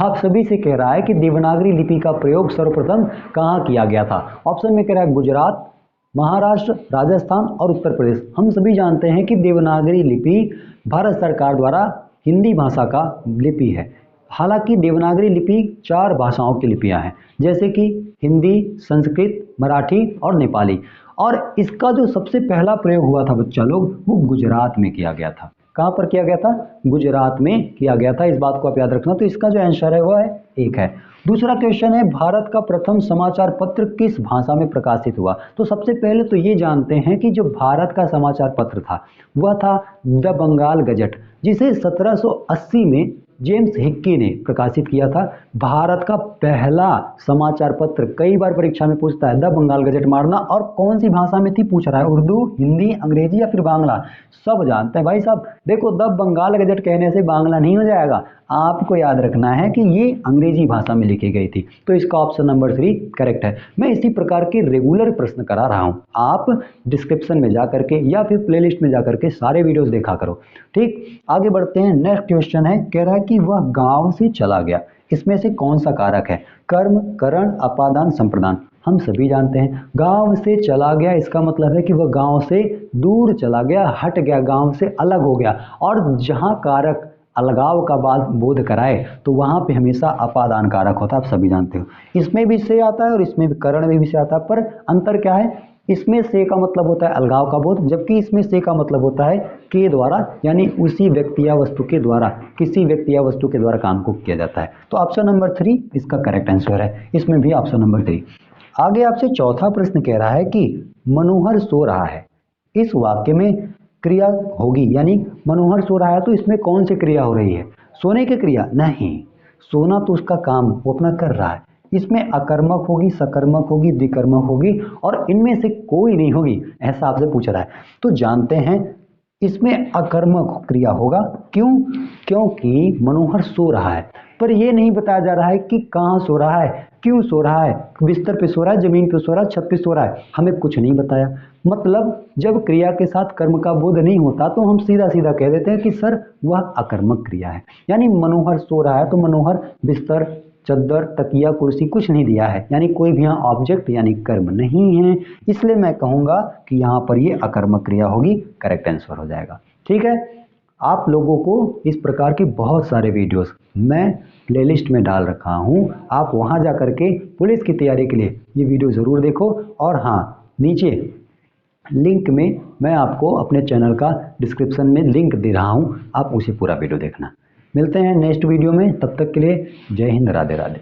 आप सभी से कह रहा है कि देवनागरी लिपि का प्रयोग सर्वप्रथम कहाँ किया गया था। ऑप्शन में कह रहा है गुजरात, महाराष्ट्र, राजस्थान और उत्तर प्रदेश। हम सभी जानते हैं कि देवनागरी लिपि भारत सरकार द्वारा हिंदी भाषा का लिपि है। हालांकि देवनागरी लिपि 4 भाषाओं की लिपियां हैं, जैसे कि हिंदी, संस्कृत, मराठी और नेपाली। और इसका जो सबसे पहला प्रयोग हुआ था बच्चा लोग, वो गुजरात में किया गया था। कहाँ पर किया गया था? गुजरात में किया गया था। इस बात को आप याद रखना। तो इसका जो आंसर है वो है 1 है। दूसरा क्वेश्चन है, भारत का प्रथम समाचार पत्र किस भाषा में प्रकाशित हुआ? तो सबसे पहले तो ये जानते हैं कि जो भारत का समाचार पत्र था वह था द बंगाल गजट, जिसे 1780 में जेम्स हिक्की ने प्रकाशित किया था। भारत का पहला समाचार पत्र, कई बार परीक्षा में पूछता है, द बंगाल गजट मारना। और कौन सी भाषा में थी पूछ रहा है, उर्दू, हिंदी, अंग्रेजी या फिर बांग्ला? सब जानते हैं भाई साहब। देखो, द बंगाल गजट कहने से बांग्ला नहीं हो जाएगा, आपको याद रखना है कि ये अंग्रेजी भाषा में लिखी गई थी। तो इसका ऑप्शन नंबर 3 करेक्ट है। मैं इसी प्रकार के रेगुलर प्रश्न करा रहा हूँ, आप डिस्क्रिप्शन में जा करके या फिर प्लेलिस्ट में जा करके सारे वीडियोस देखा करो। ठीक, आगे बढ़ते हैं। नेक्स्ट क्वेश्चन है, कह रहा है कि वह गांव से चला गया, इसमें से कौन सा कारक है? कर्म, करण, अपादान, संप्रदान। हम सभी जानते हैं गांव से चला गया, इसका मतलब है कि वह गांव से दूर चला गया, हट गया, गांव से अलग हो गया। और जहां कारक अलगाव का बोध कराए तो वहां पे हमेशा अपादान कारक होता है, आप सभी जानते हो। इसमें भी से आता है और इसमें भी, करण में भी से आता है, पर अंतर क्या है? इसमें से का मतलब होता है अलगाव का बोध, जबकि इसमें से का मतलब होता है के द्वारा, यानी उसी व्यक्ति या वस्तु के द्वारा, किसी व्यक्ति या वस्तु के द्वारा काम को किया जाता है। तो ऑप्शन नंबर 3 इसका करेक्ट आंसर है। इसमें भी ऑप्शन नंबर 3। आगे आपसे चौथा प्रश्न कह रहा है कि मनोहर सो रहा है, इस वाक्य में क्रिया होगी, यानी मनोहर सो रहा है तो इसमें कौन सी क्रिया हो रही है? सोने की क्रिया? नहीं, सोना तो उसका काम वो अपना कर रहा है। इसमें अकर्मक होगी, सकर्मक होगी, द्विकर्मक होगी और इनमें से कोई नहीं होगी, ऐसा आपसे पूछ रहा है। तो जानते हैं इसमें अकर्मक क्रिया होगा। क्यों? क्योंकि मनोहर सो रहा है, पर यह नहीं बताया जा रहा है कि कहाँ सो रहा है, क्यों सो रहा है, बिस्तर पे सो रहा है, जमीन पे सो रहा है, छत पे सो रहा है, हमें कुछ नहीं बताया। मतलब जब क्रिया के साथ कर्म का बोध नहीं होता तो हम सीधा सीधा कह देते हैं कि सर वह अकर्मक क्रिया है। यानी मनोहर सो रहा है तो मनोहर बिस्तर, चद्दर, तकिया, कुर्सी कुछ नहीं दिया है, यानी कोई भी यहाँ ऑब्जेक्ट यानी कर्म नहीं है। इसलिए मैं कहूँगा कि यहाँ पर ये अकर्मक क्रिया होगी, करेक्ट आंसर हो जाएगा। ठीक है, आप लोगों को इस प्रकार के बहुत सारे वीडियोस मैं प्लेलिस्ट में डाल रखा हूँ, आप वहाँ जा करके पुलिस की तैयारी के लिए ये वीडियो ज़रूर देखो। और हाँ, नीचे लिंक में मैं आपको अपने चैनल का डिस्क्रिप्शन में लिंक दे रहा हूँ, आप उसे पूरा वीडियो देखना। मिलते हैं नेक्स्ट वीडियो में, तब तक के लिए जय हिंद, राधे राधे।